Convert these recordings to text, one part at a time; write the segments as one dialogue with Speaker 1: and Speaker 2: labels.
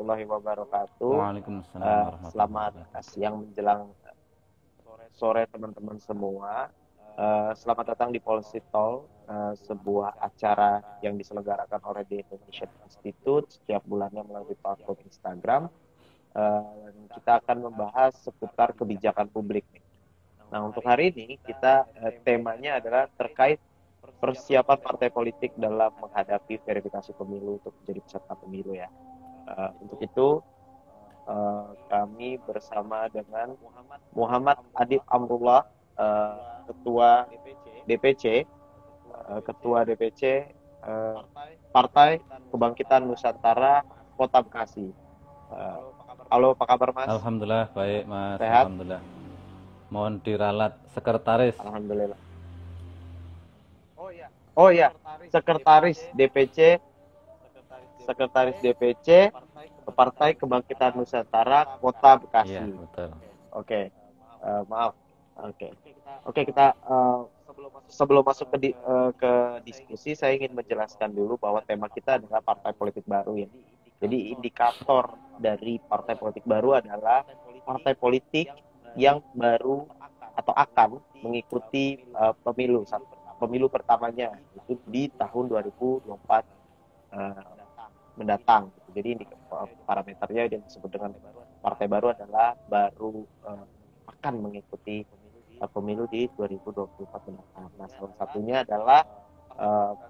Speaker 1: warahmatullahi wabarakatuh.
Speaker 2: Waalaikumsalam warahmatullahi
Speaker 1: Selamat
Speaker 2: wabarakatuh.
Speaker 1: siang menjelang sore teman-teman semua. Selamat datang di Policy Talk, sebuah acara yang diselenggarakan oleh The Indonesian Institute setiap bulannya melalui platform Instagram. Kita akan membahas seputar kebijakan publik. Nah, untuk hari ini kita temanya adalah terkait persiapan partai politik dalam menghadapi verifikasi pemilu untuk menjadi peserta pemilu ya. Untuk itu kami bersama dengan Muhammad Adib Amrullah, Ketua DPC, Partai Kebangkitan Nusantara Kota Bekasi. Halo, apa kabar Mas?
Speaker 2: Alhamdulillah baik Mas.
Speaker 1: Sehat?
Speaker 2: Alhamdulillah. Mohon diralat sekretaris.
Speaker 1: Alhamdulillah. Oh ya, Sekretaris DPC Partai Kebangkitan Nusantara Kota Bekasi.
Speaker 2: Iya betul.
Speaker 1: Oke, maaf. Oke, kita sebelum masuk ke diskusi, saya ingin menjelaskan dulu bahwa tema kita adalah partai politik baru ya. Jadi indikator dari partai politik baru adalah partai politik yang baru atau akan mengikuti pemilu pertamanya itu di tahun 2024 mendatang. Jadi parameternya yang disebut dengan partai baru adalah baru akan mengikuti pemilu di 2024 mendatang. Nah, salah satunya adalah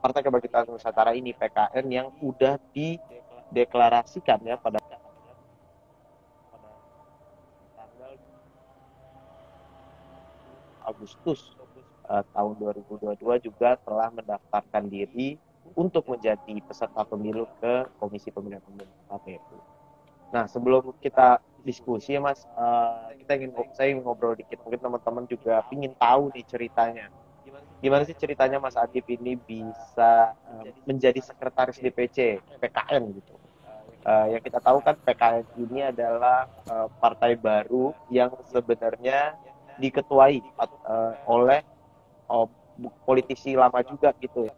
Speaker 1: Partai Kebangkitan Nusantara ini, PKN, yang udah dideklarasikan ya pada Agustus tahun 2022 juga telah mendaftarkan diri untuk menjadi peserta pemilu ke Komisi Pemilihan Umum KPU. Nah, sebelum kita diskusi ya Mas, saya ingin ngobrol dikit. Mungkin teman-teman juga ingin tahu nih ceritanya. Gimana sih ceritanya Mas Adib ini bisa menjadi sekretaris DPC PKN gitu? Yang kita tahu kan PKN ini adalah partai baru yang sebenarnya diketuai oleh politisi lama juga gitu ya.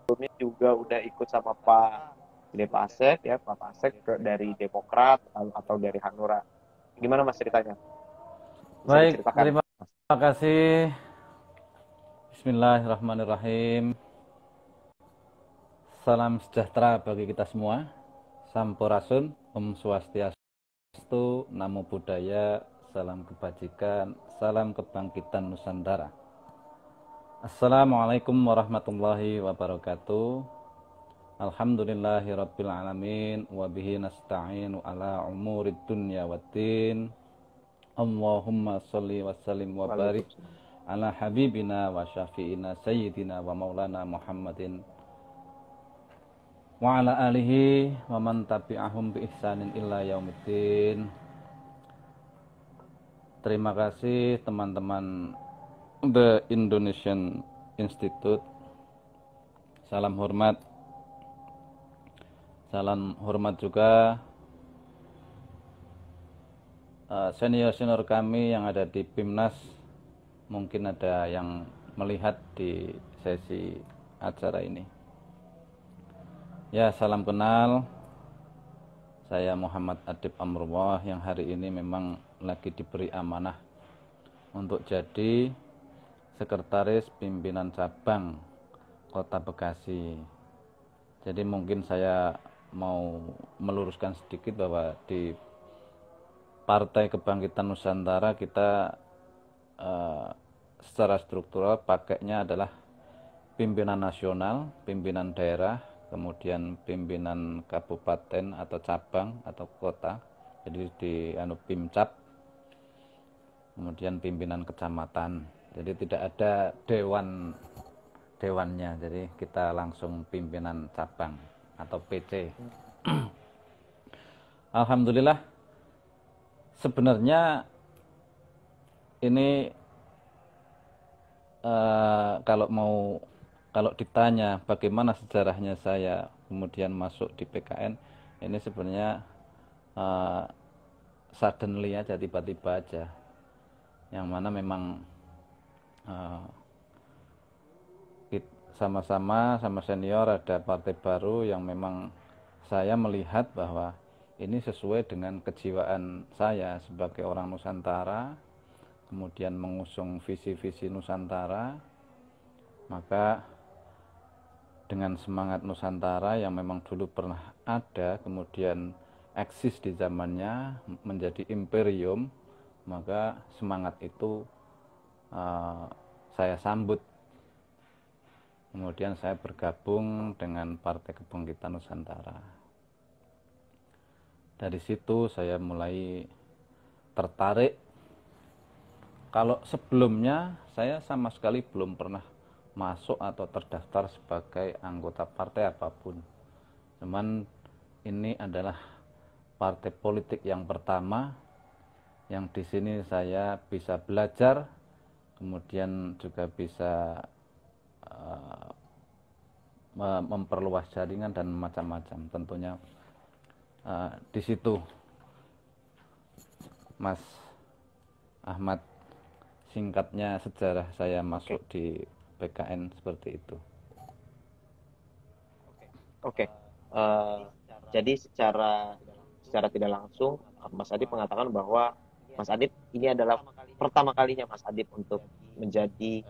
Speaker 1: Sebelumnya juga udah ikut sama Pak Asep ya, Pak Asep dari Demokrat atau dari Hanura. Gimana Mas ceritanya? Bisa
Speaker 2: Baik,
Speaker 1: diceritakan?
Speaker 2: terima kasih. Bismillahirrahmanirrahim. Salam sejahtera bagi kita semua. Sampurasun, Om Swastiastu, Namo Buddhaya, salam kebajikan, salam kebangkitan Nusantara. Assalamualaikum warahmatullahi wabarakatuh. Alhamdulillahirabbil alamin wa bihi nasta'inu ala umurid dunya waddin. Allahumma sholli wa sallim wa barik ala habibina wa syafi'ina sayyidina wa maulana Muhammadin wa ala alihi wa man tabi'ahum bi ihsanin illa yaumiddin. Terima kasih teman-teman The Indonesian Institute. Salam hormat juga senior-senior kami yang ada di PIMNAS. Mungkin ada yang melihat di sesi acara ini. Ya, salam kenal. Saya Muhammad Adib Amrullah yang hari ini memang lagi diberi amanah untuk jadi sekretaris pimpinan cabang Kota Bekasi. Jadi mungkin saya mau meluruskan sedikit bahwa di Partai Kebangkitan Nusantara kita secara struktural pakainya adalah pimpinan nasional, pimpinan daerah, kemudian pimpinan kabupaten atau cabang atau kota, jadi di Pimcap, kemudian pimpinan kecamatan. Jadi tidak ada dewannya, jadi kita langsung pimpinan cabang atau PC. Alhamdulillah, sebenarnya ini Kalau ditanya bagaimana sejarahnya saya kemudian masuk di PKN, ini sebenarnya eh, suddenly aja, tiba-tiba aja. Yang mana memang eh, sama-sama sama senior ada partai baru yang memang saya melihat bahwa ini sesuai dengan kejiwaan saya sebagai orang Nusantara, kemudian mengusung visi-visi Nusantara. Maka dengan semangat Nusantara yang memang dulu pernah ada, kemudian eksis di zamannya menjadi imperium, maka semangat itu saya sambut. Kemudian saya bergabung dengan Partai Kebangkitan Nusantara. Dari situ saya mulai tertarik. Kalau sebelumnya saya sama sekali belum pernah masuk atau terdaftar sebagai anggota partai apapun. Cuman ini adalah partai politik yang pertama yang di sini saya bisa belajar, kemudian juga bisa memperluas jaringan dan macam-macam. Tentunya di situ Mas Ahmad, singkatnya sejarah saya masuk di PKN seperti itu.
Speaker 1: Oke. Jadi secara tidak langsung Mas Adip mengatakan bahwa Mas Adip ini adalah pertama kalinya Mas Adip untuk menjadi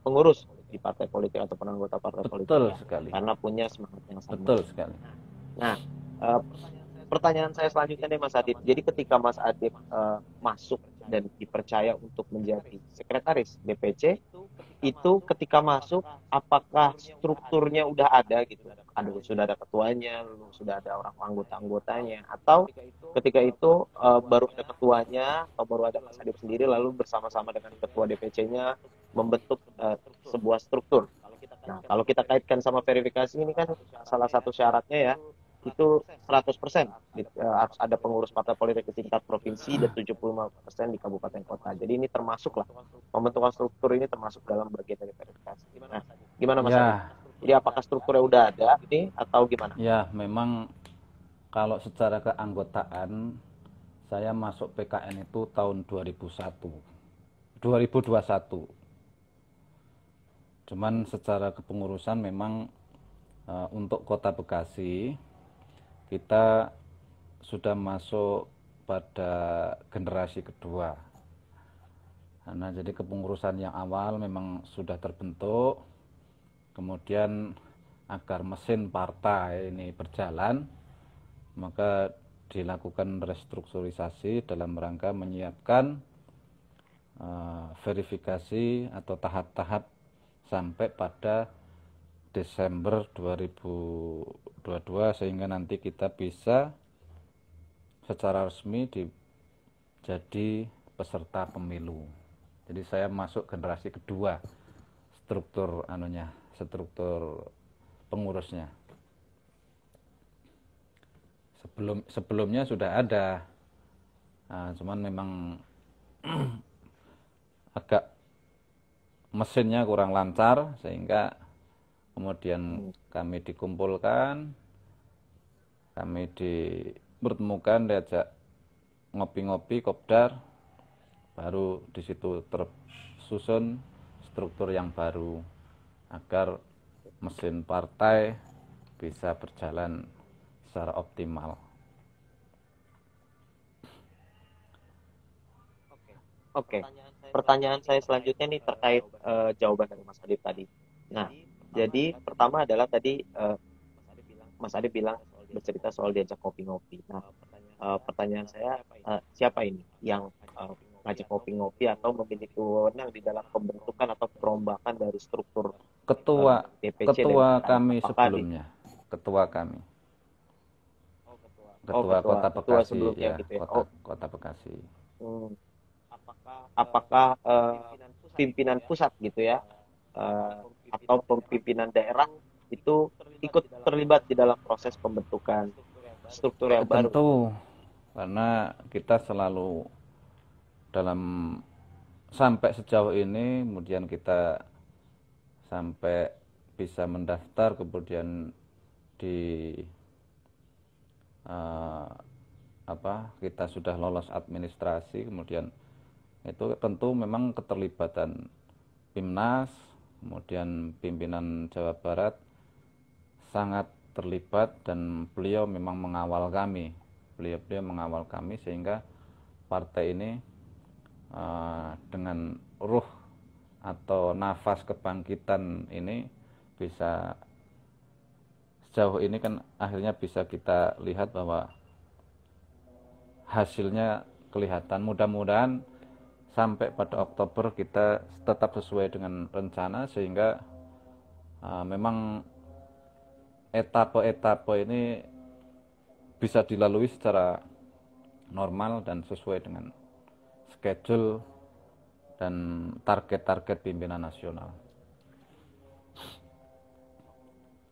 Speaker 1: pengurus di partai politik atau anggota partai politik.
Speaker 2: Betul sekali.
Speaker 1: Karena punya semangat yang sama.
Speaker 2: Betul sekali.
Speaker 1: Nah, pertanyaan saya selanjutnya nih Mas Adip. Jadi ketika Mas Adip masuk dan dipercaya untuk menjadi sekretaris DPC, itu ketika masuk apakah strukturnya udah ada gitu? Sudah ada ketuanya, sudah ada orang anggota-anggotanya, atau ketika itu baru ada ketuanya atau baru ada Mas Adip sendiri lalu bersama-sama dengan ketua DPC-nya membentuk sebuah struktur. Nah, kalau kita kaitkan sama verifikasi ini kan salah satu syaratnya ya itu 100% harus ada pengurus partai politik di tingkat provinsi dan 75% di kabupaten kota. Jadi ini termasuk lah, pembentukan struktur ini termasuk dalam bagian dari verifikasi. Nah, gimana Mas Adi? Jadi apakah strukturnya udah ada ini atau gimana?
Speaker 2: Ya, memang kalau secara keanggotaan saya masuk PKN itu tahun 2021. Cuman secara kepengurusan memang untuk Kota Bekasi kita sudah masuk pada generasi kedua. Nah, jadi kepengurusan yang awal memang sudah terbentuk, kemudian agar mesin partai ini berjalan, maka dilakukan restrukturisasi dalam rangka menyiapkan verifikasi atau tahap-tahap sampai pada Desember 2022 sehingga nanti kita bisa secara resmi jadi peserta pemilu. Jadi saya masuk generasi kedua struktur pengurusnya. Sebelumnya sudah ada, cuman memang agak mesinnya kurang lancar sehingga kemudian kami dikumpulkan, kami dipertemukan, diajak ngopi-ngopi, kopdar, baru di situ tersusun struktur yang baru agar mesin partai bisa berjalan secara optimal.
Speaker 1: Oke. Pertanyaan saya selanjutnya nih terkait jawaban dari Mas Adip tadi. Nah, jadi pertama adalah tadi Mas Adip bilang bercerita soal diajak ngopi-ngopi. Nah, pertanyaan saya siapa ini yang ngajak ngopi-ngopi atau memiliki wewenang di dalam pembentukan atau perombakan dari struktur DPC
Speaker 2: ketua kami sebelumnya, ketua kami. Ketua Kota Bekasi ya, gitu ya. Kota Bekasi.
Speaker 1: Apakah pimpinan pusat gitu ya atau pimpinan daerah itu ikut terlibat di dalam proses pembentukan struktur yang baru?
Speaker 2: Tentu, karena kita selalu dalam sampai sejauh ini, kemudian kita sampai bisa mendaftar, kemudian di eh, kita sudah lolos administrasi, kemudian itu tentu memang keterlibatan Pimnas, kemudian pimpinan Jawa Barat sangat terlibat, dan beliau memang mengawal kami. Beliau mengawal kami sehingga partai ini dengan ruh atau nafas kebangkitan ini bisa sejauh ini kan akhirnya bisa kita lihat bahwa hasilnya kelihatan. Mudah-mudahan sampai pada Oktober kita tetap sesuai dengan rencana, sehingga memang etape-etape ini bisa dilalui secara normal dan sesuai dengan schedule dan target-target pimpinan nasional.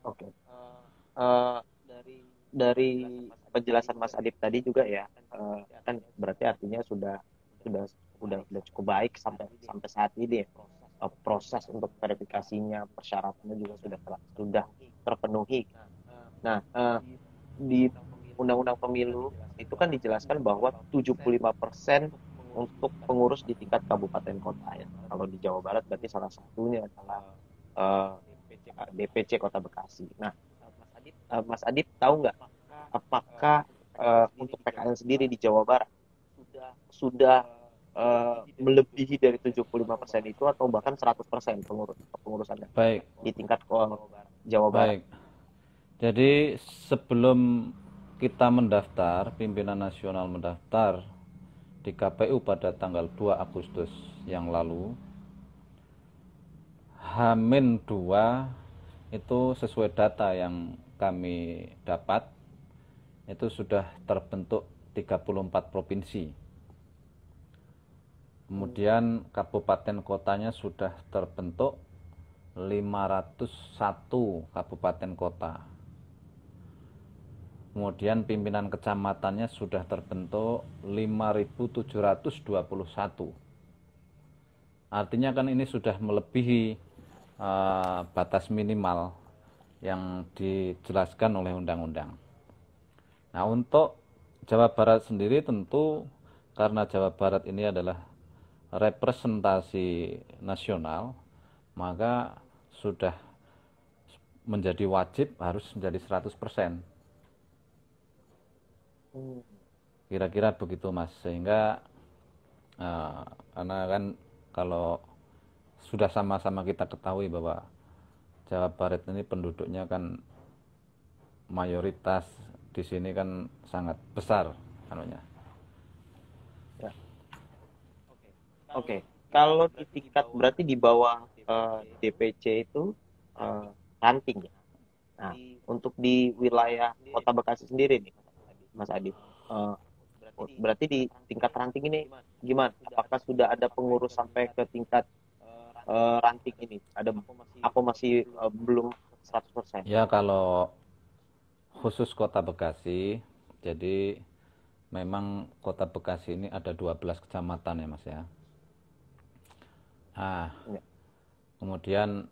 Speaker 1: Oke. Dari penjelasan Mas Adip tadi juga ya, kan berarti artinya sudah sudah cukup baik sampai sampai saat ini ya. Proses untuk verifikasinya, persyaratannya juga sudah terpenuhi. Nah, di Undang-Undang Pemilu itu kan dijelaskan bahwa 75% untuk pengurus di tingkat kabupaten kota ya. Kalau di Jawa Barat berarti salah satunya adalah uh, DPC Kota Bekasi. Nah, Mas Adip tahu nggak apakah untuk PKN sendiri di Jawa Barat sudah melebihi dari 75% itu atau bahkan 100% pengurusannya
Speaker 2: Baik.
Speaker 1: di tingkat Jawa Barat?
Speaker 2: Baik. Jadi sebelum kita mendaftar, pimpinan nasional mendaftar di KPU pada tanggal 2 Agustus yang lalu, H-2 itu sesuai data yang kami dapat, itu sudah terbentuk 34 provinsi. Kemudian kabupaten kotanya sudah terbentuk 501 kabupaten kota. Kemudian pimpinan kecamatannya sudah terbentuk 5.721. Artinya kan ini sudah melebihi batas minimal yang dijelaskan oleh undang-undang. Nah, untuk Jawa Barat sendiri tentu karena Jawa Barat ini adalah representasi nasional, maka sudah menjadi wajib harus menjadi 100%. Kira-kira begitu Mas, sehingga karena kan kalau sudah sama-sama kita ketahui bahwa Jawa Barat ini penduduknya kan mayoritas di sini kan sangat besar anunya.
Speaker 1: Ya. Oke. Kalau di tingkat berarti di bawah DPC itu ranting ya. Nah, untuk di wilayah Kota Bekasi sendiri nih, Mas Adip, berarti di tingkat ranting ini gimana? Apakah sudah ada pengurus sampai ke tingkat ranting ini? Ada apa masih belum 100%?
Speaker 2: Ya, kalau khusus Kota Bekasi, jadi memang Kota Bekasi ini ada 12 kecamatan ya Mas ya.
Speaker 1: Ya.
Speaker 2: Kemudian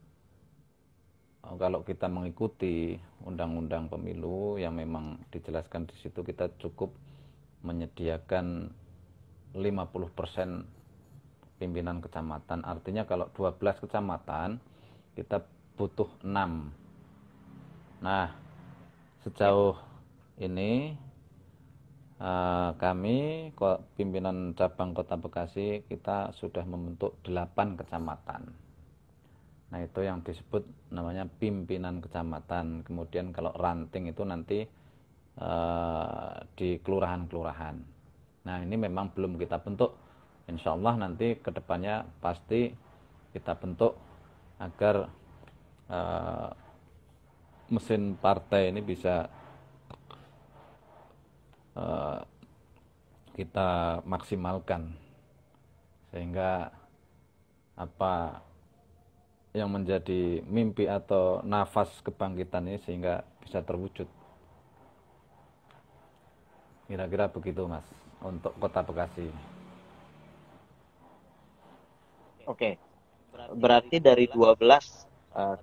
Speaker 2: kalau kita mengikuti undang-undang pemilu yang memang dijelaskan di situ, kita cukup menyediakan 50% pimpinan kecamatan. Artinya kalau 12 kecamatan kita butuh 6. Nah, sejauh ini kami pimpinan cabang Kota Bekasi kita sudah membentuk 8 kecamatan. Nah, itu yang disebut namanya pimpinan kecamatan. Kemudian kalau ranting itu nanti di kelurahan-kelurahan. Nah, ini memang belum kita bentuk. Insya Allah nanti kedepannya pasti kita bentuk agar mesin partai ini bisa kita maksimalkan, sehingga apa yang menjadi mimpi atau nafas kebangkitan ini sehingga bisa terwujud. Kira-kira begitu Mas untuk Kota Bekasi.
Speaker 1: Oke, berarti dari 12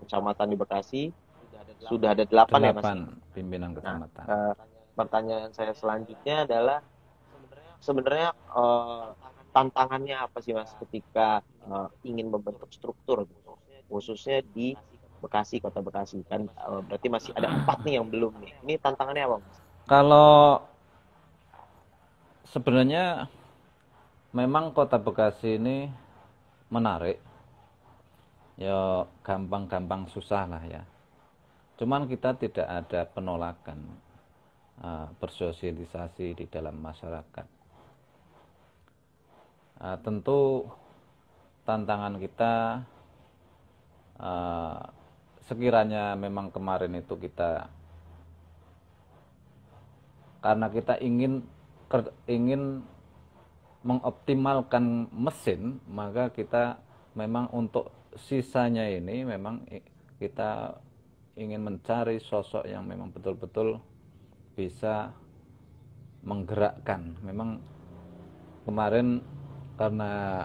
Speaker 1: kecamatan di Bekasi sudah ada 8 ya Mas?
Speaker 2: 8 pimpinan
Speaker 1: Nah,
Speaker 2: kecamatan.
Speaker 1: pertanyaan saya selanjutnya adalah sebenarnya tantangannya apa sih Mas ketika ingin membentuk struktur gitu, khususnya di Bekasi, Kota Bekasi kan berarti masih ada 4 nih yang belum nih. Ini tantangannya apa Mas?
Speaker 2: Kalau sebenarnya memang Kota Bekasi ini menarik, ya gampang-gampang susah lah ya. Cuman kita tidak ada penolakan bersosialisasi di dalam masyarakat. Tentu tantangan kita sekiranya memang kemarin itu kita karena kita ingin mengoptimalkan mesin, maka kita memang untuk sisanya ini memang kita ingin mencari sosok yang memang betul-betul bisa menggerakkan. Memang kemarin karena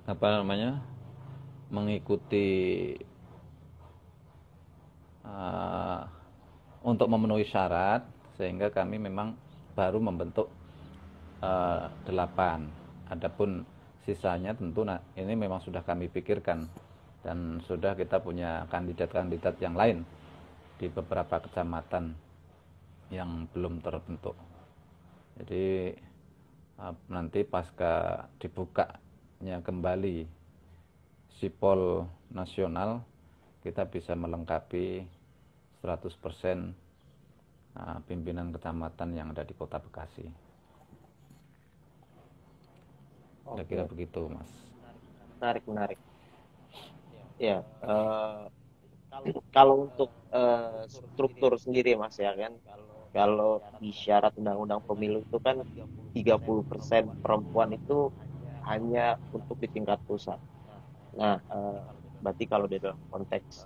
Speaker 2: apa namanya mengikuti untuk memenuhi syarat, sehingga kami memang baru membentuk 8. Adapun sisanya tentu ini memang sudah kami pikirkan dan sudah kita punya kandidat-kandidat yang lain di beberapa kecamatan yang belum terbentuk. Jadi nanti pasca dibukanya kembali Sipol nasional, kita bisa melengkapi 100% pimpinan kecamatan yang ada di Kota Bekasi. Kira-kira begitu, Mas.
Speaker 1: Menarik. Ya, kalau untuk struktur sendiri Mas ya kan, kalau di syarat undang-undang pemilu itu kan 30% perempuan itu hanya untuk di tingkat pusat. Nah, berarti kalau di dalam konteks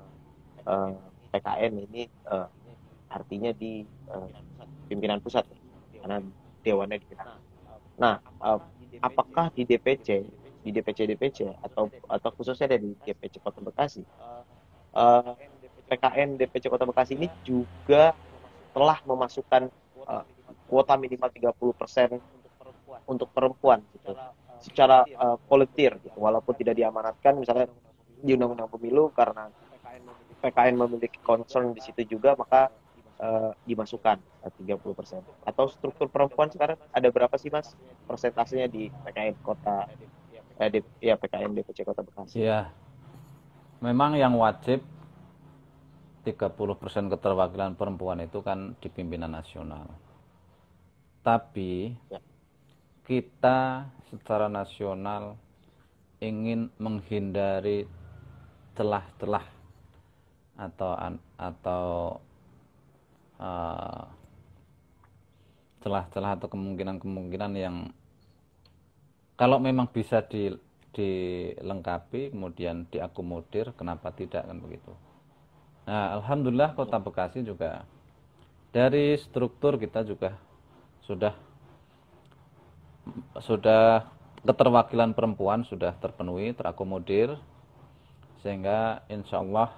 Speaker 1: PKN ini artinya di pimpinan pusat, karena dewannya di kita. Nah, apakah di DPC, DPC atau khususnya di DPC Kota Bekasi, PKN DPC Kota Bekasi ini juga telah memasukkan kuota minimal 30% untuk perempuan gitu, secara volunteer gitu, walaupun tidak diamanatkan misalnya di undang-undang pemilu, karena PKN memiliki concern di situ juga, maka dimasukkan 30%. Atau struktur perempuan sekarang ada berapa sih Mas persentasenya di PKN Kota PKN DPC Kota Bekasi?
Speaker 2: Ya, memang yang wajib 30% keterwakilan perempuan itu kan di pimpinan nasional. Tapi
Speaker 1: Ya.
Speaker 2: kita secara nasional ingin menghindari celah-celah atau celah-celah atau kemungkinan-kemungkinan yang kalau memang bisa dilengkapi kemudian diakomodir, kenapa tidak, kan begitu. Nah, alhamdulillah Kota Bekasi juga dari struktur kita juga sudah keterwakilan perempuan sudah terpenuhi, terakomodir, sehingga insya Allah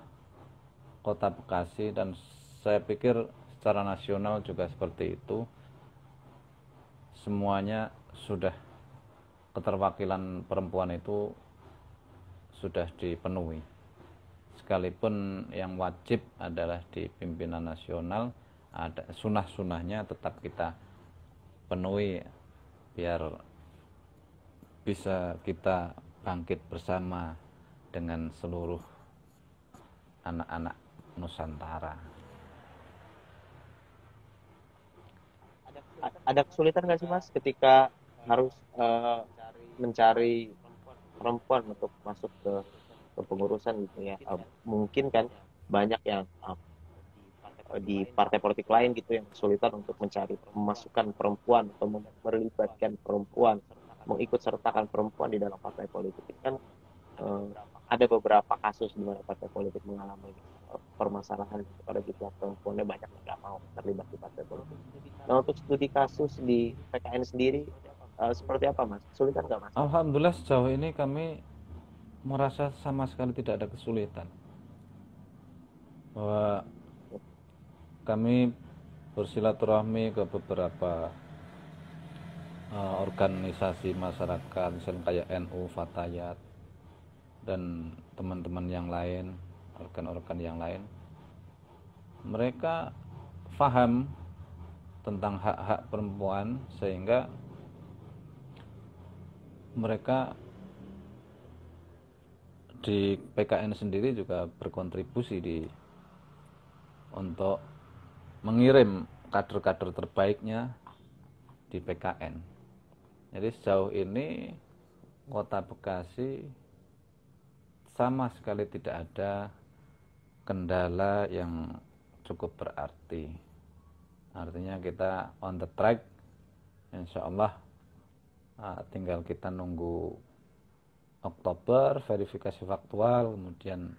Speaker 2: Kota Bekasi, dan saya pikir secara nasional juga seperti itu, semuanya sudah keterwakilan perempuan itu sudah dipenuhi. Sekalipun yang wajib adalah di pimpinan nasional, ada sunah-sunahnya tetap kita penuhi biar bisa kita bangkit bersama dengan seluruh anak-anak Nusantara.
Speaker 1: Ada kesulitan nggak sih Mas ketika harus mencari perempuan untuk masuk ke kepengurusan gitu ya? Mungkin kan banyak yang di partai politik lain gitu yang kesulitan untuk memasukkan perempuan atau melibatkan perempuan, mengikut sertakan perempuan di dalam partai politik. Itu kan ada beberapa kasus di mana partai politik mengalami permasalahan pada jumlah perempuannya banyak yang nggak mau terlibat di partai politik. Nah, untuk studi kasus di PKN sendiri, seperti apa Mas? Kesulitan nggak Mas?
Speaker 2: Alhamdulillah sejauh ini kami merasa sama sekali tidak ada kesulitan. Bahwa kami bersilaturahmi ke beberapa organisasi masyarakat, misalnya kayak NU, Fatayat, dan teman-teman yang lain, organ-organ yang lain. Mereka paham tentang hak-hak perempuan sehingga mereka di PKN sendiri juga berkontribusi untuk mengirim kader-kader terbaiknya di PKN. Jadi sejauh ini Kota Bekasi sama sekali tidak ada kendala yang cukup berarti. Artinya kita on the track, insya Allah tinggal kita nunggu Oktober verifikasi faktual, kemudian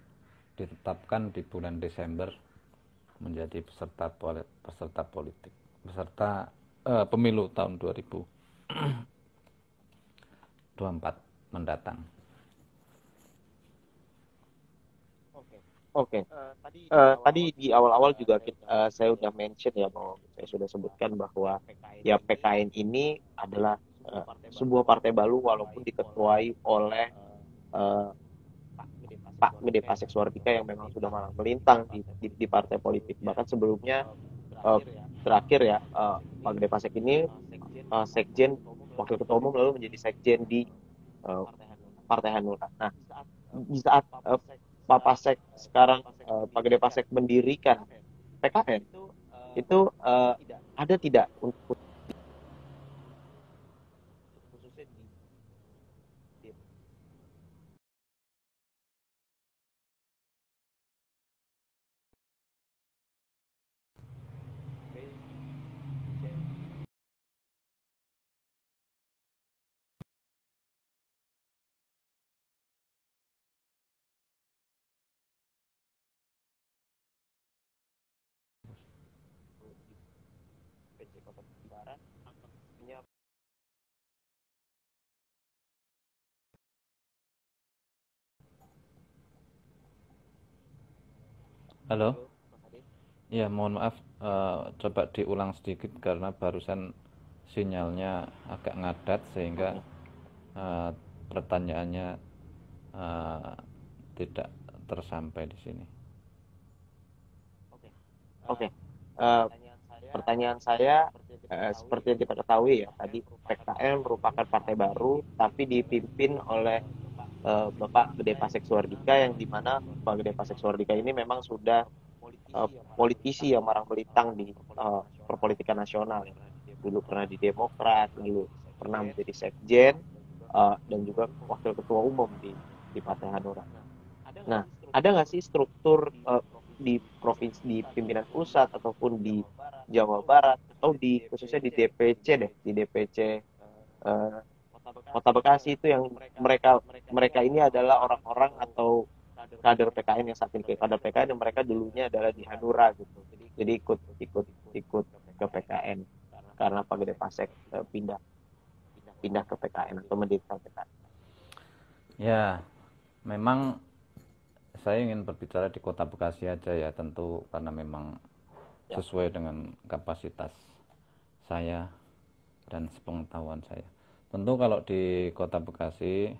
Speaker 2: ditetapkan di bulan Desember menjadi peserta politik, peserta pemilu tahun 2024 mendatang.
Speaker 1: Oke. Tadi di awal-awal juga saya udah mention ya, bahwa saya sudah sebutkan bahwa ya PKN ini adalah sebuah partai baru walaupun diketuai oleh eh, Pak Gede Pasek Suardika yang memang sudah malang melintang di partai politik. Bahkan sebelumnya eh, terakhir ya, Pak Gede Pasek ini sekjen, wakil ketua umum, lalu menjadi sekjen di eh, Partai Hanura. Nah, di saat Pak Pasek sekarang, Pak Gede Pasek mendirikan PKN, itu ada tidak untuk khususnya di PC Kota Barat, punya
Speaker 2: Halo? Ya, mohon maaf, coba diulang sedikit karena barusan sinyalnya agak ngadat sehingga pertanyaannya eh, tidak tersampai di sini.
Speaker 1: Oke. Eh, Pertanyaan saya, seperti yang kita ketahui ya, tadi PKN merupakan partai baru, tapi dipimpin oleh Bapak Gede Pasek Suardika, yang dimana Pak Gede Pasek Suardika ini memang sudah politisi yang marang melintang di perpolitikan nasional. Dulu pernah di Demokrat, lalu pernah menjadi sekjen, dan juga wakil ketua umum di Partai Hanura. Nah, ada nggak sih struktur di provinsi, di pimpinan pusat ataupun di Jawa Barat, atau di khususnya di DPC deh, di DPC eh, Kota Bekasi itu, yang mereka mereka ini adalah orang-orang atau kader PKN yang saat ini kader PKN, yang mereka dulunya adalah di Hanura gitu. Jadi ikut ikut ikut ke PKN karena Pak Gede Pasek pindah pindah ke PKN atau mendirikan PKN.
Speaker 2: Ya, memang saya ingin berbicara di Kota Bekasi aja ya, tentu karena memang sesuai dengan kapasitas saya dan sepengetahuan saya. Tentu kalau di Kota Bekasi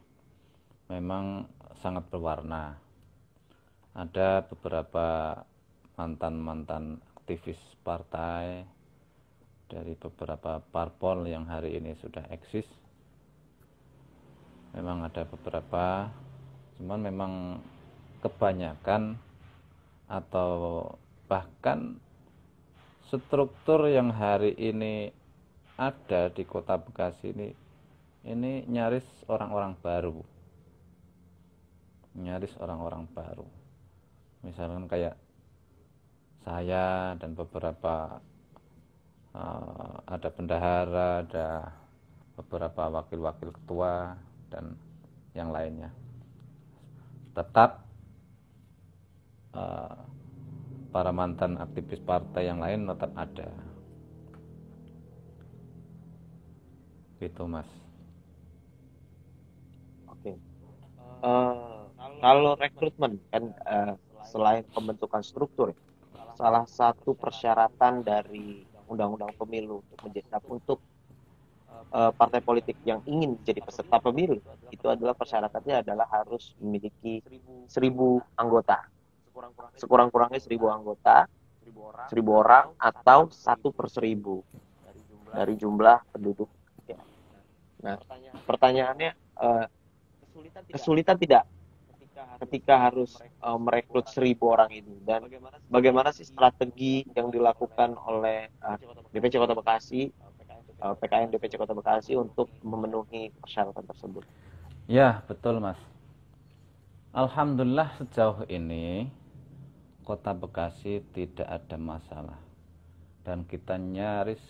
Speaker 2: memang sangat berwarna. Ada beberapa mantan-mantan aktivis partai dari beberapa parpol yang hari ini sudah eksis. Memang ada beberapa, cuman memang kebanyakan atau bahkan struktur yang hari ini ada di Kota Bekasi ini nyaris orang-orang baru. Nyaris orang-orang baru. Misalkan kayak saya dan beberapa ada bendahara, ada beberapa wakil-wakil ketua dan yang lainnya. Tetap para mantan aktivis partai yang lain tetap ada. Gitu Mas.
Speaker 1: Oke. Eh, Kalau rekrutmen kan selain pembentukan struktur, salah satu persyaratan dari Undang-Undang Pemilu untuk partai politik yang ingin jadi peserta pemilu itu adalah persyaratannya adalah harus memiliki 1.000 anggota, sekurang-kurangnya 1.000 anggota, 1.000 orang atau 1/1000 dari jumlah penduduk. Ya. Nah, pertanyaannya, kesulitan tidak ketika harus merekrut 1.000 orang ini, dan bagaimana sih strategi yang dilakukan oleh DPC Kota Bekasi, PKN DPC Kota Bekasi untuk memenuhi persyaratan tersebut?
Speaker 2: Ya, betul Mas. Alhamdulillah sejauh ini Kota Bekasi tidak ada masalah dan kita nyaris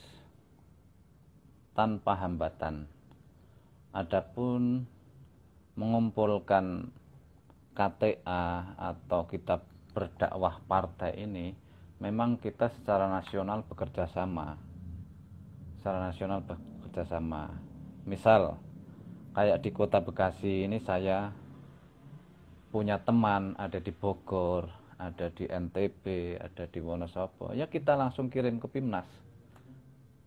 Speaker 2: tanpa hambatan. Adapun mengumpulkan KTA atau kita berdakwah partai ini, memang kita secara nasional bekerja sama. Misal kayak di Kota Bekasi ini saya punya teman ada di Bogor, ada di NTB, ada di Wonosobo, ya kita langsung kirim ke Pimnas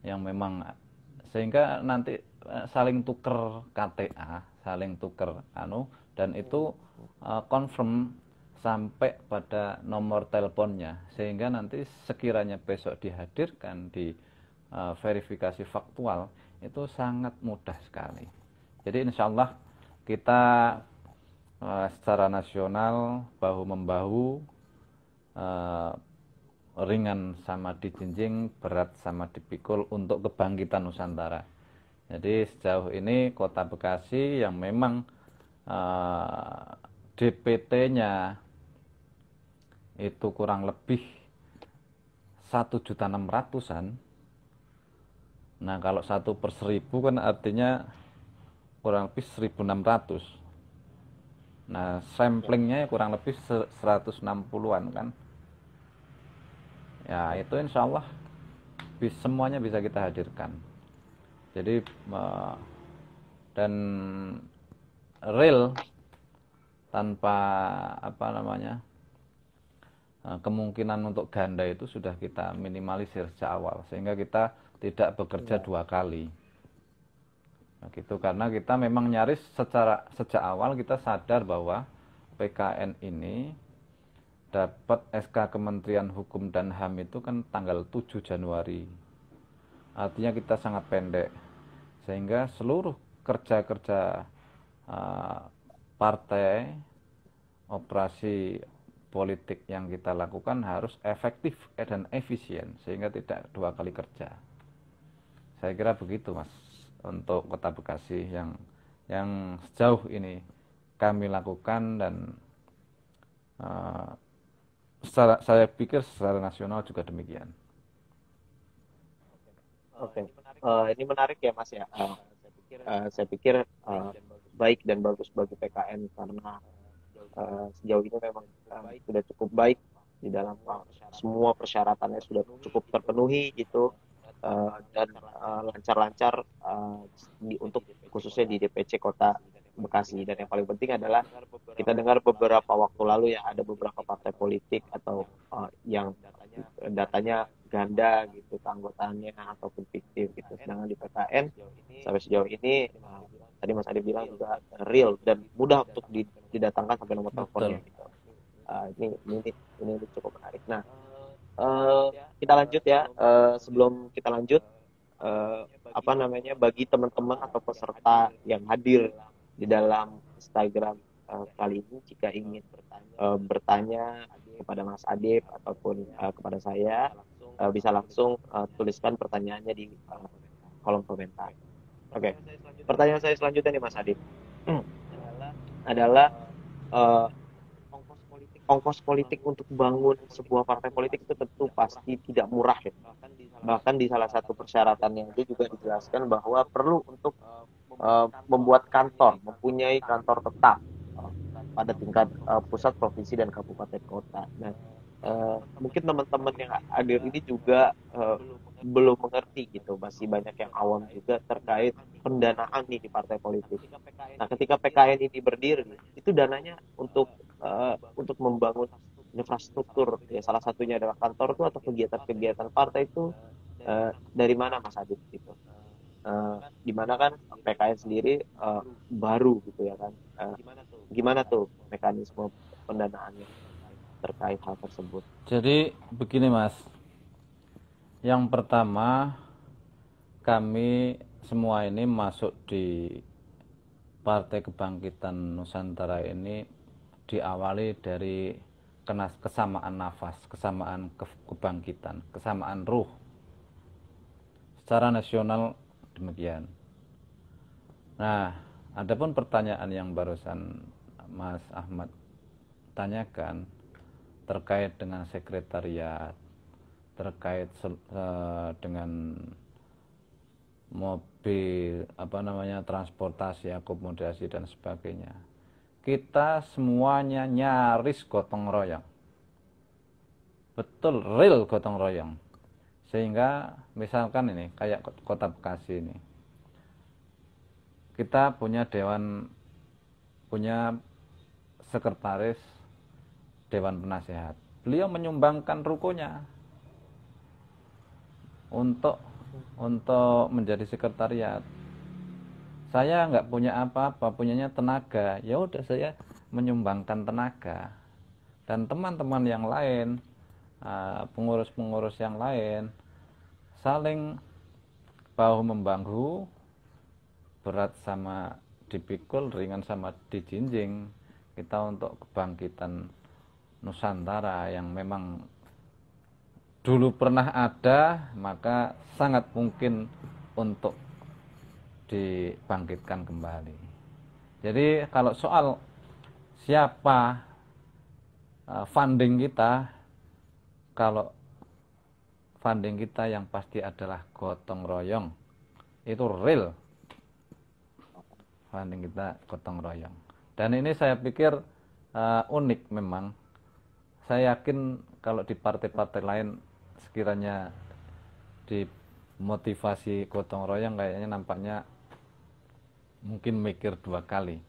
Speaker 2: yang memang, sehingga nanti saling tuker KTA, saling tuker dan itu confirm sampai pada nomor teleponnya, sehingga nanti sekiranya besok dihadirkan di verifikasi faktual itu sangat mudah sekali. Jadi insya Allah kita secara nasional bahu-membahu, ringan sama dijinjing, berat sama dipikul untuk kebangkitan Nusantara. Jadi sejauh ini Kota Bekasi yang memang DPT-nya itu kurang lebih 1.600.000-an. Nah kalau 1/1000 kan artinya kurang lebih 1.600. Nah samplingnya kurang lebih 160-an kan. Ya itu insya Allah semuanya bisa kita hadirkan. Jadi dan real tanpa kemungkinan untuk ganda itu sudah kita minimalisir sejak awal, sehingga kita tidak bekerja dua kali. Nah, gitu, karena kita memang nyaris sejak awal kita sadar bahwa PKN ini dapat SK Kementerian Hukum dan HAM itu kan tanggal 7 Januari. Artinya kita sangat pendek, sehingga seluruh kerja-kerja partai, operasi politik yang kita lakukan harus efektif dan efisien, sehingga tidak dua kali kerja. Saya kira begitu Mas, untuk Kota Bekasi yang sejauh ini kami lakukan, dan saya pikir secara nasional juga demikian.
Speaker 1: Oke, ini menarik ya Mas ya. Saya pikir baik dan bagus bagi PKN karena sejauh ini memang sudah cukup baik di dalam semua persyaratannya sudah cukup terpenuhi gitu, dan lancar-lancar untuk khususnya di DPC Kota Bekasi. Dan yang paling penting adalah kita dengar beberapa waktu lalu ya ada beberapa partai politik atau yang datanya ganda gitu keanggotaannya ataupun fiktif gitu. Sedangkan di PKN sampai sejauh ini tadi Mas Adi bilang juga real dan mudah untuk didatangkan sampai nomor teleponnya gitu. Ini cukup menarik. Nah, kita lanjut ya. Sebelum kita lanjut, bagi teman-teman atau peserta yang hadir di dalam Instagram kali ini, jika ingin bertanya kepada Mas Adib ataupun kepada saya, bisa langsung tuliskan pertanyaannya di kolom komentar. Oke, pertanyaan saya selanjutnya nih Mas Adib adalah ongkos politik untuk bangun sebuah partai politik itu tentu pasti tidak murah ya. Bahkan di salah satu persyaratannya itu juga dijelaskan bahwa perlu untuk membuat kantor, mempunyai kantor tetap pada tingkat pusat, provinsi, dan kabupaten kota. Nah, mungkin teman-teman yang hadir ini juga belum mengerti gitu, masih banyak yang awam juga terkait pendanaan nih di partai politik. Nah, ketika PKN ini berdiri, itu dananya untuk membangun infrastruktur, ya salah satunya adalah kantor tuh atau kegiatan-kegiatan partai itu dari mana Mas Adit gitu. Di mana kan PKN sendiri baru gitu ya kan. Gimana tuh mekanisme pendanaannya terkait hal tersebut?
Speaker 2: Jadi begini Mas, yang pertama kami semua ini masuk di Partai Kebangkitan Nusantara ini diawali dari kesamaan nafas, kesamaan kebangkitan, kesamaan ruh. Secara nasional demikian. Nah, adapun pertanyaan yang barusan Mas Ahmad tanyakan terkait dengan sekretariat, terkait dengan mobil, transportasi, akomodasi dan sebagainya. Kita semuanya nyaris gotong royong. Betul, real gotong royong. Sehingga misalkan ini kayak Kota Bekasi ini. Kita punya sekretaris Dewan Penasehat. Beliau menyumbangkan rukonya untuk menjadi sekretariat. Saya nggak punya apa-apa, punyanya tenaga. Ya udah, saya menyumbangkan tenaga. Dan teman-teman yang lain, pengurus-pengurus yang lain, saling bahu membahu, berat sama dipikul, ringan sama dijinjing. Kita untuk kebangkitan Nusantara yang memang dulu pernah ada, maka sangat mungkin untuk dibangkitkan kembali. Jadi kalau soal siapa funding kita, kalau funding kita yang pasti adalah gotong royong. Itu real funding kita gotong royong. Dan ini saya pikir unik memang. Saya yakin kalau di partai-partai lain sekiranya dimotivasi gotong royong, kayaknya nampaknya mungkin mikir 2 kali.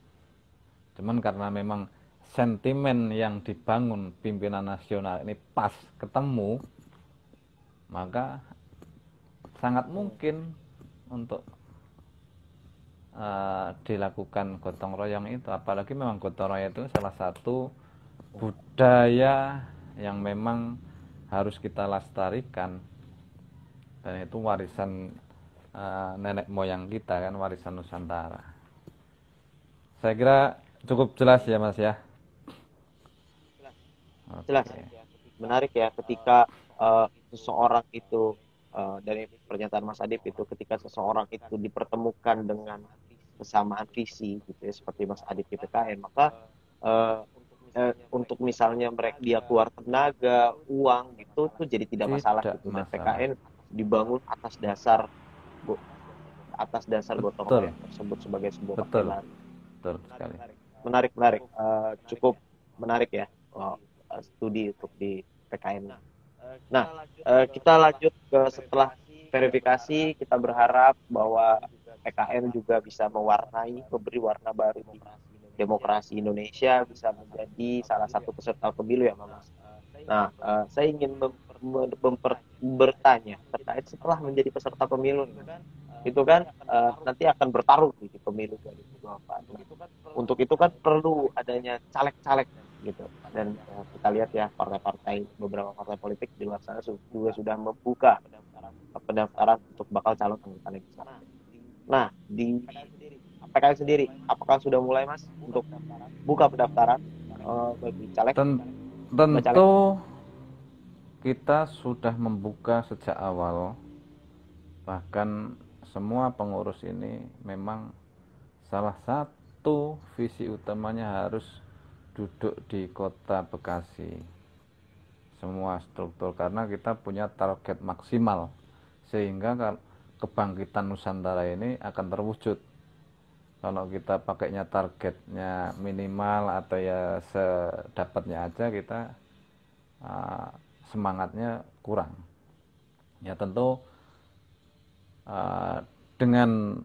Speaker 2: Cuman karena memang sentimen yang dibangun pimpinan nasional ini pas ketemu, maka sangat mungkin untuk dilakukan gotong royong itu. Apalagi memang gotong royong itu salah satu budaya yang memang harus kita lestarikan, dan itu warisan nenek moyang kita kan, warisan Nusantara. Saya kira cukup jelas ya Mas ya.
Speaker 1: Jelas. Menarik ya ketika seseorang itu dari pernyataan Mas Adip itu, ketika seseorang itu dipertemukan dengan kesamaan visi gitu ya, seperti Mas Adip di PKN, maka untuk misalnya dia keluar tenaga, uang gitu tuh jadi tidak masalah gitu. Dan PKN dibangun atas dasar gotong royong tersebut sebagai sebuah pilar.
Speaker 2: Betul sekali.
Speaker 1: Menarik. Cukup menarik ya studi untuk di PKN. Nah, kita lanjut ke setelah verifikasi, kita berharap bahwa PKN juga bisa memberi warna baru di demokrasi Indonesia, bisa menjadi salah satu peserta pemilu ya Mas. Nah, saya ingin bertanya terkait setelah menjadi peserta pemilu itu kan nanti akan bertarung di pemilu 2024. Untuk itu kan perlu adanya caleg-caleg gitu, dan kita lihat ya beberapa partai politik di luar sana juga sudah membuka pendaftaran untuk bakal calon anggota legislatif. Nah, di PKN sendiri apakah sudah mulai Mas untuk buka pendaftaran bagi caleg?
Speaker 2: Tentu kita sudah membuka sejak awal, bahkan semua pengurus ini memang salah satu visi utamanya harus duduk di Kota Bekasi, semua struktur, karena kita punya target maksimal sehingga kebangkitan Nusantara ini akan terwujud. Kalau kita pakainya targetnya minimal atau ya sedapatnya aja, kita semangatnya kurang. Ya tentu dengan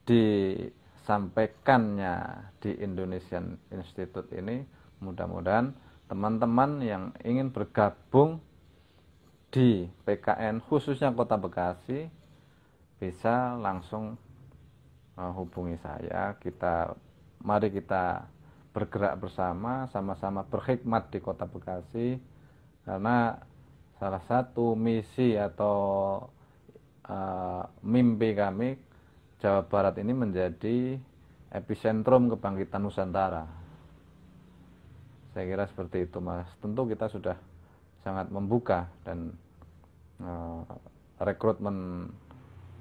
Speaker 2: disampaikannya di Indonesian Institute ini, mudah-mudahan teman-teman yang ingin bergabung di PKN khususnya Kota Bekasi bisa langsung hubungi saya. Mari kita bergerak bersama, sama-sama berkhidmat di Kota Bekasi, karena salah satu misi atau mimpi kami, Jawa Barat ini menjadi epicentrum kebangkitan Nusantara. Saya kira seperti itu, Mas. Tentu kita sudah sangat membuka dan rekrutmen,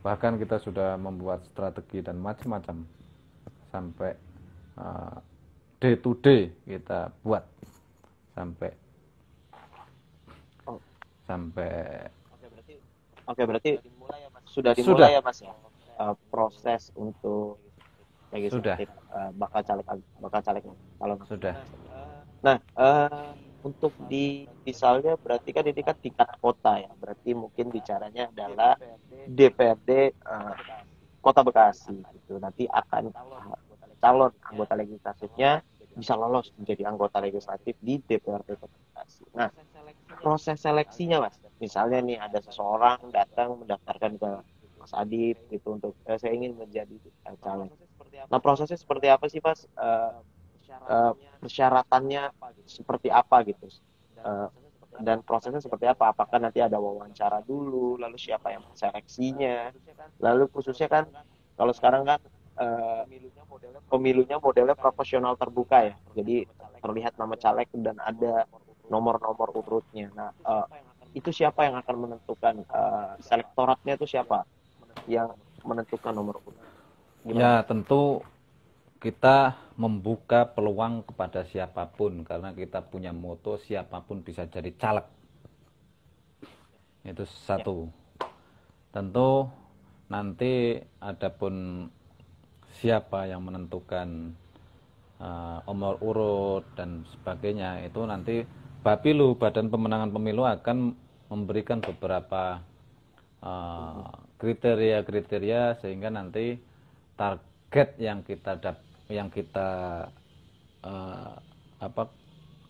Speaker 2: bahkan kita sudah membuat strategi dan macam-macam sampai day to day kita buat sampai
Speaker 1: Oke, berarti sudah dimulai ya Mas ya, proses untuk legislatif, bakal caleg kalau
Speaker 2: sudah.
Speaker 1: Nah, untuk misalnya berarti kan ini kan tingkat kota ya, berarti mungkin bicaranya adalah DPRD Kota Bekasi gitu. Nanti akan calon anggota legislatifnya bisa lolos menjadi anggota legislatif di DPRD Kota Bekasi. Nah, proses seleksinya Mas, misalnya nih ada seseorang datang mendaftarkan ke Mas Adib gitu untuk saya ingin menjadi caleg. Nah, prosesnya seperti apa sih Mas? Persyaratannya seperti apa gitu? Dan prosesnya seperti apa? Apakah nanti ada wawancara dulu, lalu siapa yang seleksinya? Lalu khususnya kan kalau sekarang kan pemilunya modelnya proporsional terbuka ya. Jadi terlihat nama caleg dan ada nomor-nomor urutnya. Nah, itu siapa yang akan menentukan selektoratnya itu siapa yang menentukan nomor urut?
Speaker 2: Ya, tentu kita membuka peluang kepada siapapun karena kita punya moto siapapun bisa jadi caleg. Itu satu. Tentu nanti adapun siapa yang menentukan nomor urut dan sebagainya itu nanti Bapilu, Badan Pemenangan Pemilu, akan memberikan beberapa kriteria-kriteria sehingga nanti target yang kita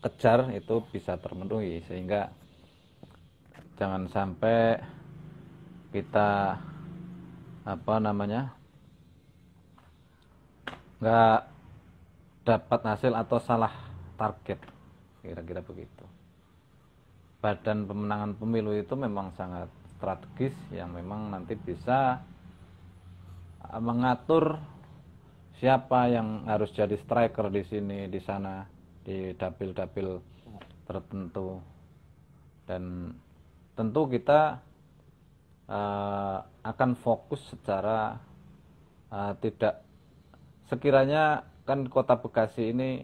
Speaker 2: kejar itu bisa terpenuhi, sehingga jangan sampai kita nggak dapat hasil atau salah target, kira-kira begitu. Badan Pemenangan Pemilu itu memang sangat strategis yang memang nanti bisa mengatur siapa yang harus jadi striker di sini, di sana, di dapil-dapil tertentu. Dan tentu kita akan fokus secara tidak, sekiranya kan Kota Bekasi ini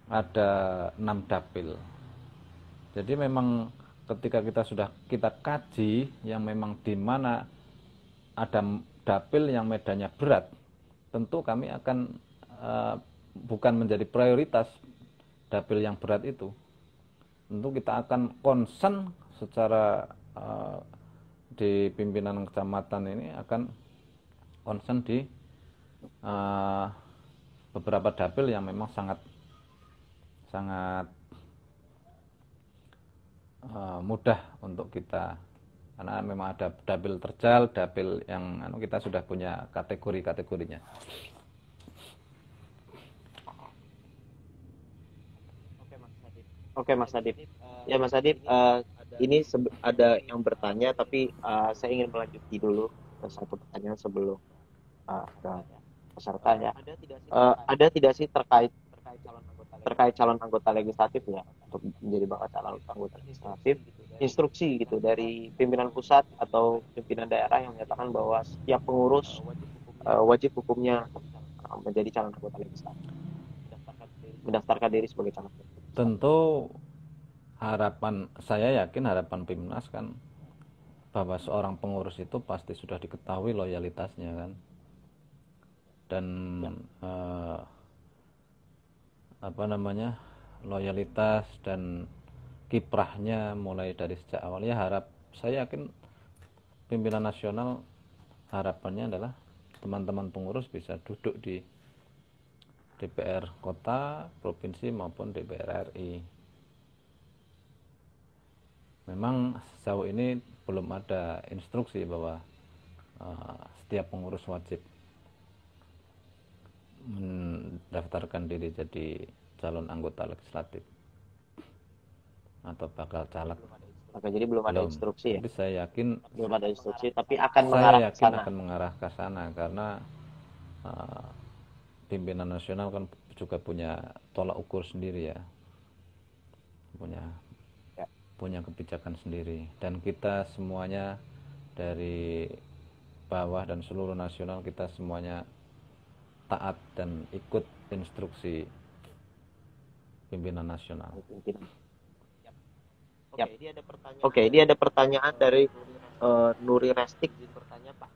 Speaker 2: ada 6 dapil. Jadi memang ketika kita kaji yang memang di mana ada dapil yang medannya berat, tentu kami akan bukan menjadi prioritas dapil yang berat itu. Tentu kita akan concern secara di pimpinan kecamatan ini akan concern di beberapa dapil yang memang sangat mudah untuk kita, karena memang ada dapil terjal, dapil yang kita sudah punya kategori-kategorinya.
Speaker 1: Oke Mas Adib. Ya Mas Adib, ini ada yang bertanya, tapi saya ingin melanjuti dulu ke satu pertanyaan sebelum ke peserta ya. Ada tidak sih terkait calon anggota legislatif ya, untuk menjadi bakal calon anggota legislatif, instruksi gitu dari pimpinan pusat atau pimpinan daerah yang menyatakan bahwa setiap pengurus wajib hukumnya menjadi calon anggota legislatif, mendaftarkan diri sebagai calon anggota legislatif.
Speaker 2: Tentu saya yakin harapan Pimnas kan bahwa seorang pengurus itu pasti sudah diketahui loyalitasnya kan, dan loyalitas dan kiprahnya mulai dari sejak awal. Ya saya yakin pimpinan nasional harapannya adalah teman-teman pengurus bisa duduk di DPR kota, provinsi maupun DPR RI. Memang sejauh ini belum ada instruksi bahwa setiap pengurus wajib mendaftarkan diri jadi calon anggota legislatif atau bakal caleg.
Speaker 1: Oke, jadi belum ada
Speaker 2: Belum.
Speaker 1: instruksi ya?
Speaker 2: Tapi saya yakin
Speaker 1: Belum ada instruksi, tapi akan mengarah ke sana.
Speaker 2: akan mengarah ke sana karena pimpinan nasional kan juga punya tolak ukur sendiri ya, punya kebijakan sendiri, dan kita semuanya dari bawah dan seluruh nasional kita semuanya taat dan ikut instruksi pimpinan nasional.
Speaker 1: Oke, ini ada pertanyaan dari Nuri Restik.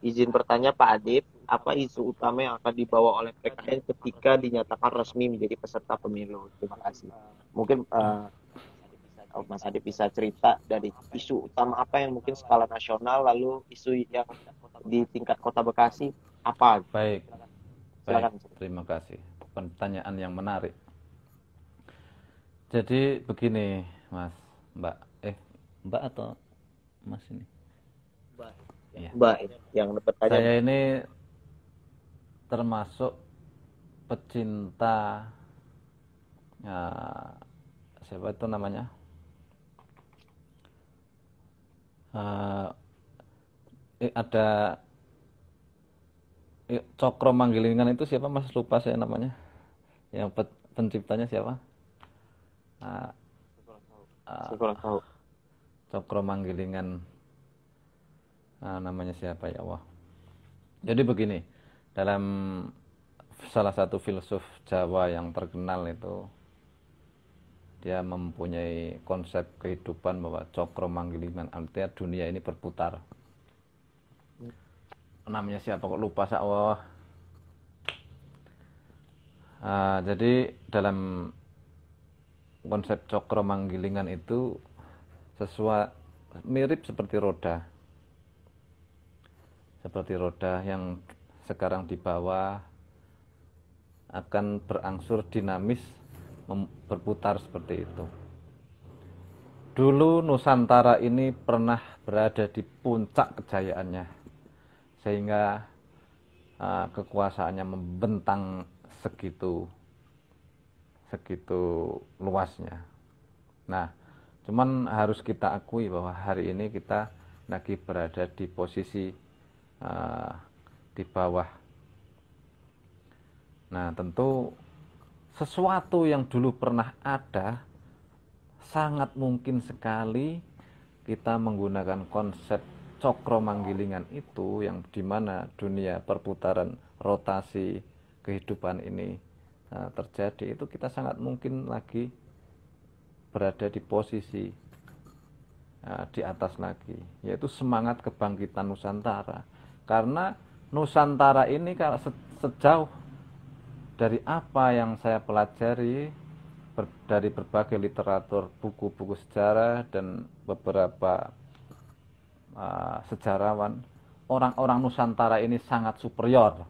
Speaker 1: Izin bertanya Pak Adib, apa isu utama yang akan dibawa oleh PKN ketika dinyatakan resmi menjadi peserta pemilu? Terima kasih. Mungkin Mas Adib bisa cerita dari isu utama apa yang mungkin skala nasional, lalu isu yang di tingkat Kota Bekasi apa?
Speaker 2: Baik,
Speaker 1: Silakan.
Speaker 2: terima kasih. Pertanyaan yang menarik. Jadi begini, Mas, Mbak atau Mas ini?
Speaker 1: Mbak yang bertanya.
Speaker 2: Saya ini termasuk pecinta siapa itu namanya? Ada Cokro Manggilingan itu siapa, Mas? Lupa saya namanya. Yang penciptanya siapa?
Speaker 1: Kurang tahu.
Speaker 2: Cokro Manggilingan, namanya siapa ya Allah. Jadi begini, dalam salah satu filsuf Jawa yang terkenal itu, dia mempunyai konsep kehidupan bahwa Cokro Manggilingan, artinya dunia ini berputar. Namanya siapa kok lupa saya Allah. Jadi dalam konsep Cokro Manggilingan itu mirip seperti roda. Seperti roda yang sekarang di bawah akan berangsur dinamis berputar seperti itu. Dulu Nusantara ini pernah berada di puncak kejayaannya, sehingga kekuasaannya membentang segitu luasnya. Nah, cuman harus kita akui bahwa hari ini kita lagi berada di posisi di bawah. Nah, tentu sesuatu yang dulu pernah ada sangat mungkin sekali kita menggunakan konsep Cokro Manggilingan itu, yang dimana dunia perputaran rotasi kehidupan ini terjadi, itu kita sangat mungkin lagi berada di posisi di atas lagi, yaitu semangat kebangkitan Nusantara. Karena Nusantara ini kalau sejauh dari apa yang saya pelajari dari berbagai literatur, buku-buku sejarah dan beberapa sejarawan, orang-orang Nusantara ini sangat superior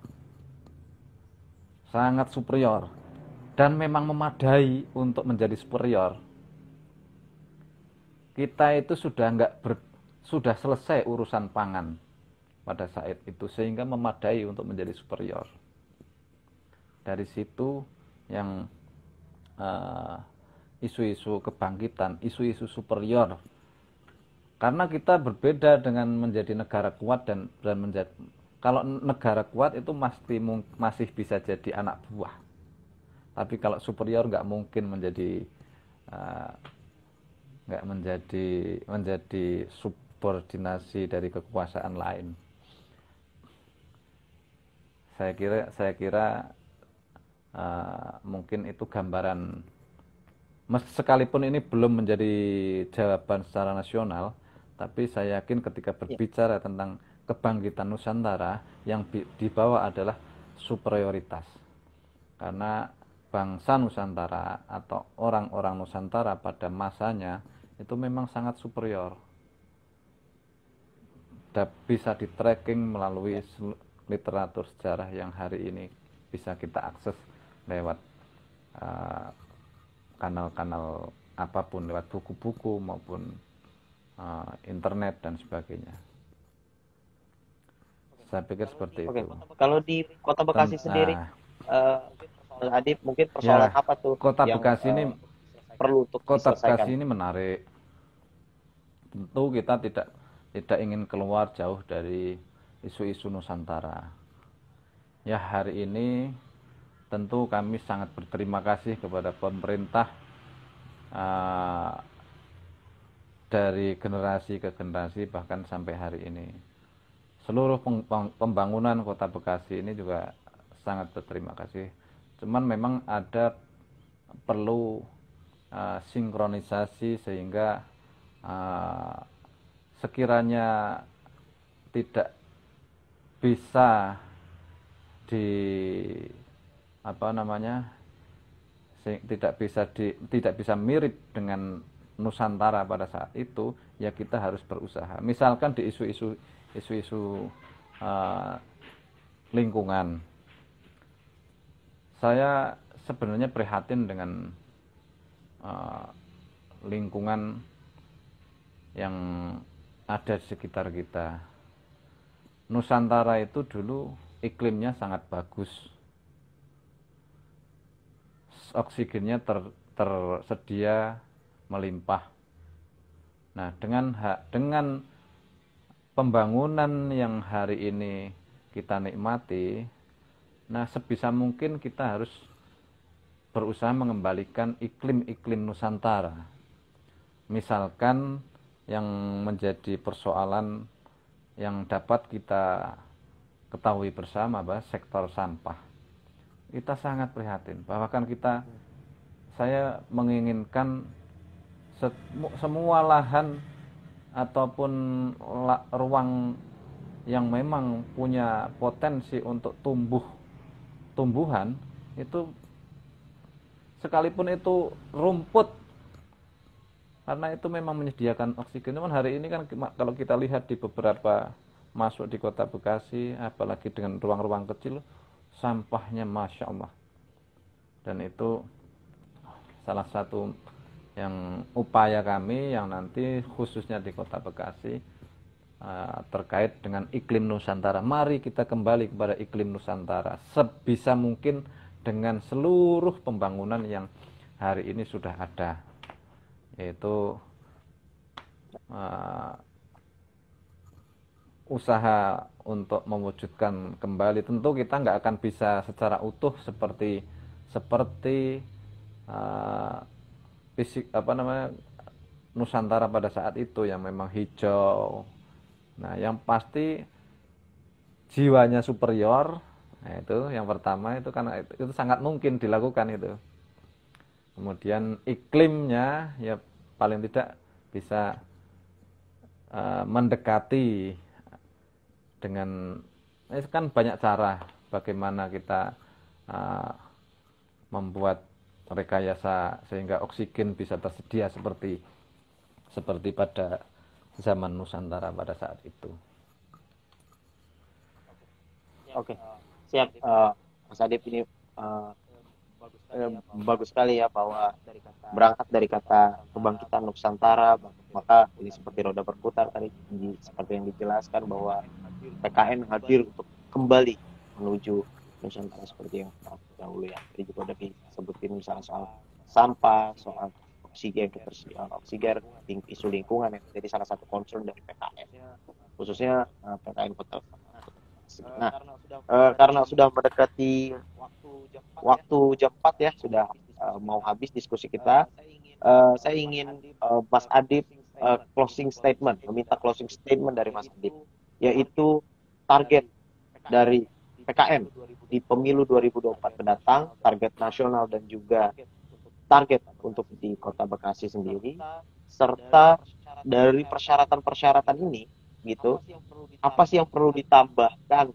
Speaker 2: dan memang memadai untuk menjadi superior. Kita itu sudah selesai urusan pangan pada saat itu, sehingga memadai untuk menjadi superior. Dari situ yang isu-isu kebangkitan, isu-isu superior. Karena kita berbeda dengan menjadi negara kuat dan menjadi, kalau negara kuat itu masih bisa jadi anak buah. Tapi kalau superior nggak mungkin menjadi subordinasi dari kekuasaan lain. Saya kira mungkin itu gambaran, sekalipun ini belum menjadi jawaban secara nasional, tapi saya yakin ketika berbicara tentang kebangkitan Nusantara, yang dibawa adalah superioritas. Karena bangsa Nusantara atau orang-orang Nusantara pada masanya itu memang sangat superior. bisa di tracking melalui literatur sejarah yang hari ini bisa kita akses lewat kanal-kanal apapun, lewat buku-buku maupun internet dan sebagainya. Saya pikir seperti itu.
Speaker 1: Kalau di Kota Bekasi sendiri, Mas Adib, mungkin persoalan
Speaker 2: Ya,
Speaker 1: apa tuh
Speaker 2: Kota
Speaker 1: yang
Speaker 2: Bekasi ini
Speaker 1: perlu untuk
Speaker 2: Kota
Speaker 1: diselesaikan?
Speaker 2: Bekasi ini menarik. Tentu kita tidak ingin keluar jauh dari isu-isu Nusantara. Ya, hari ini tentu kami sangat berterima kasih kepada pemerintah dari generasi ke generasi bahkan sampai hari ini. Seluruh pembangunan Kota Bekasi ini juga sangat berterima kasih. Cuman memang ada perlu sinkronisasi sehingga sekiranya tidak bisa tidak bisa mirip dengan Nusantara pada saat itu, ya kita harus berusaha. Misalkan di isu-isu lingkungan, saya sebenarnya prihatin dengan lingkungan yang ada di sekitar kita. Nusantara itu dulu iklimnya sangat bagus, oksigennya tersedia melimpah. Nah, dengan pembangunan yang hari ini kita nikmati, nah sebisa mungkin kita harus berusaha mengembalikan iklim-iklim Nusantara. Misalkan yang menjadi persoalan yang dapat kita ketahui bersama, sektor sampah. Kita sangat prihatin, bahkan saya menginginkan semua lahan ataupun ruang yang memang punya potensi untuk tumbuhan itu, sekalipun itu rumput, karena itu memang menyediakan oksigen. Cuman hari ini kan kalau kita lihat di beberapa masuk di Kota Bekasi, apalagi dengan ruang-ruang kecil, sampahnya Masya Allah. Dan itu salah satu yang upaya kami yang nanti khususnya di Kota Bekasi terkait dengan iklim Nusantara. Mari kita kembali kepada iklim Nusantara sebisa mungkin dengan seluruh pembangunan yang hari ini sudah ada, yaitu usaha untuk mewujudkan kembali. Tentu kita nggak akan bisa secara utuh seperti fisik Nusantara pada saat itu yang memang hijau. Nah, yang pasti jiwanya superior. Nah, itu yang pertama, itu karena itu sangat mungkin dilakukan itu. Kemudian iklimnya ya paling tidak bisa mendekati dengan kan banyak cara bagaimana kita membuat rekayasa sehingga oksigen bisa tersedia seperti pada zaman Nusantara pada saat itu.
Speaker 1: Oke, siap, Mas Adib. Ini bagus sekali ya, bahwa berangkat dari kata kebangkitan Nusantara, maka ini seperti roda berputar tadi, seperti yang dijelaskan bahwa PKN hadir untuk kembali menuju Nusantara seperti yang dahulu ya. Jadi juga udah disebutin misalnya soal sampah, soal oksigen, ketersediaan oksigen, isu lingkungan yang jadi salah satu concern dari PKN, khususnya PKN Kota. Nah, karena sudah mendekati waktu jam 4 ya, sudah mau habis diskusi kita. Saya ingin Mas Adib closing statement, meminta closing statement dari Mas Adib, yaitu target dari PKN di pemilu 2024 mendatang, target nasional dan juga target untuk di Kota Bekasi sendiri, serta dari persyaratan-persyaratan ini gitu, apa sih yang perlu ditambahkan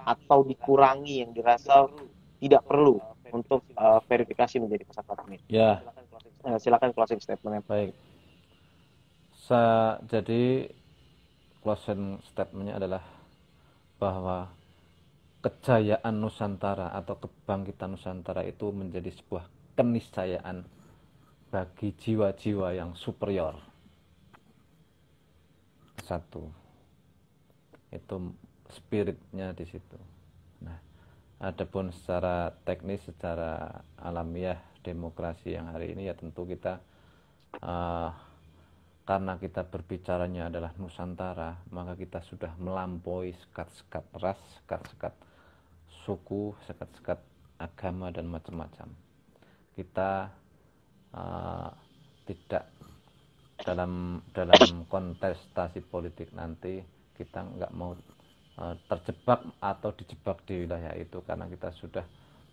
Speaker 1: atau dikurangi yang dirasa tidak perlu untuk verifikasi menjadi peserta pemilu?
Speaker 2: Ya,
Speaker 1: silakan closing statement.
Speaker 2: baik. Jadi closing statementnya adalah bahwa kejayaan Nusantara atau kebangkitan Nusantara itu menjadi sebuah keniscayaan bagi jiwa-jiwa yang superior. Satu, itu spiritnya di situ. Nah, adapun secara teknis, secara alamiah demokrasi yang hari ini ya tentu kita karena kita berbicaranya adalah Nusantara, maka kita sudah melampaui sekat-sekat ras, sekat-sekat suku, sekat-sekat agama dan macam-macam. Kita tidak dalam kontestasi politik nanti kita nggak mau terjebak atau dijebak di wilayah itu, karena kita sudah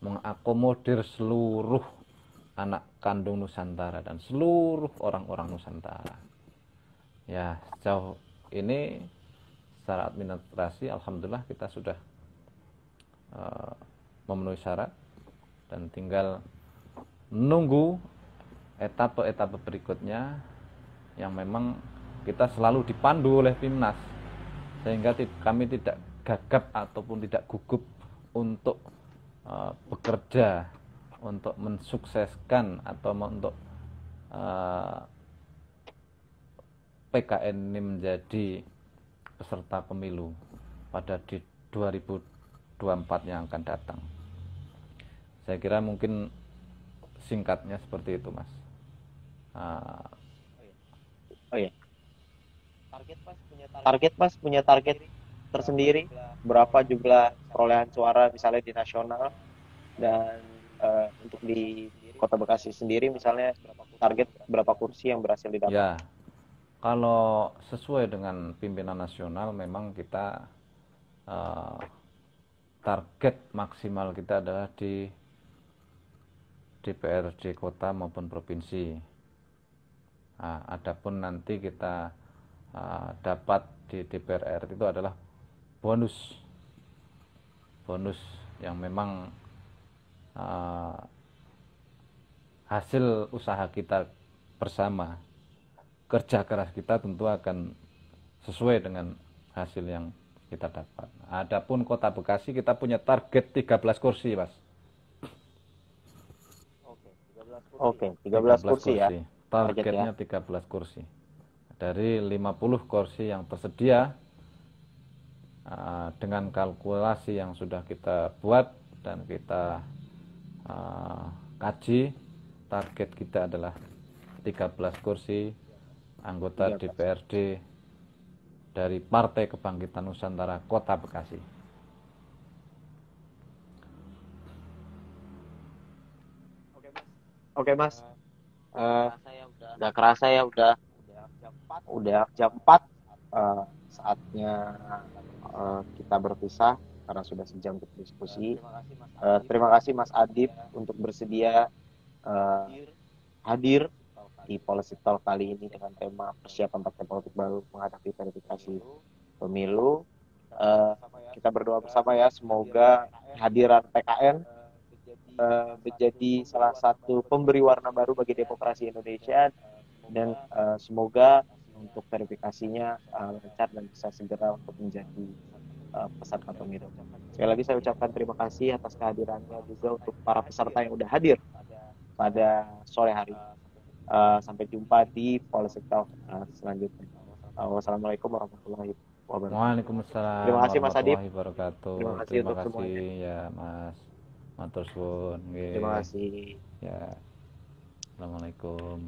Speaker 2: mengakomodir seluruh anak kandung Nusantara dan seluruh orang-orang Nusantara. Ya, sejauh ini secara administrasi alhamdulillah kita sudah memenuhi syarat dan tinggal menunggu etape-etape berikutnya yang memang kita selalu dipandu oleh Pimnas, sehingga kami tidak gagap ataupun tidak gugup untuk bekerja untuk mensukseskan atau untuk PKN ini menjadi peserta pemilu pada di 2024 yang akan datang. Saya kira mungkin singkatnya seperti itu, Mas.
Speaker 1: Oh iya. Target Mas punya target tersendiri berapa jumlah perolehan suara misalnya di nasional, dan untuk di Kota Bekasi sendiri misalnya target berapa kursi yang berhasil didapat?
Speaker 2: Ya, kalau sesuai dengan pimpinan nasional memang kita target maksimal kita adalah di DPRD kota maupun provinsi. Nah, adapun nanti kita dapat di DPR RI itu adalah bonus yang memang hasil usaha kita bersama, kerja keras kita tentu akan sesuai dengan hasil yang kita dapat. Adapun Kota Bekasi kita punya target 13 kursi, Mas.
Speaker 1: Oke, 13 kursi ya.
Speaker 2: Targetnya 13 kursi. Dari 50 kursi yang tersedia, dengan kalkulasi yang sudah kita buat dan kita kaji, target kita adalah 13 kursi anggota DPRD dari Partai Kebangkitan Nusantara Kota Bekasi.
Speaker 1: Oke Mas, udah kerasa ya udah jam 4, saatnya kita berpisah karena sudah sejam berdiskusi. Terima kasih Mas Adib untuk bersedia hadir di Policy Talk kali ini dengan tema persiapan partai politik baru menghadapi verifikasi pemilu. Kita berdoa bersama ya, semoga kehadiran PKN menjadi salah satu pemberi warna baru bagi demokrasi Indonesia, dan semoga untuk verifikasinya lancar dan bisa segera untuk menjadi peserta pemilu. Sekali lagi saya ucapkan terima kasih atas kehadirannya juga untuk para peserta yang sudah hadir pada sore hari. Sampai jumpa di Policy Talk selanjutnya. Wassalamualaikum warahmatullahi wabarakatuh.
Speaker 2: Waalaikumsalam.
Speaker 1: Terima kasih Mas Adib.
Speaker 2: Terima kasih untuk semuanya. Ya Mas. Matur suwun.
Speaker 1: Terima kasih.
Speaker 2: Ya. Assalamualaikum.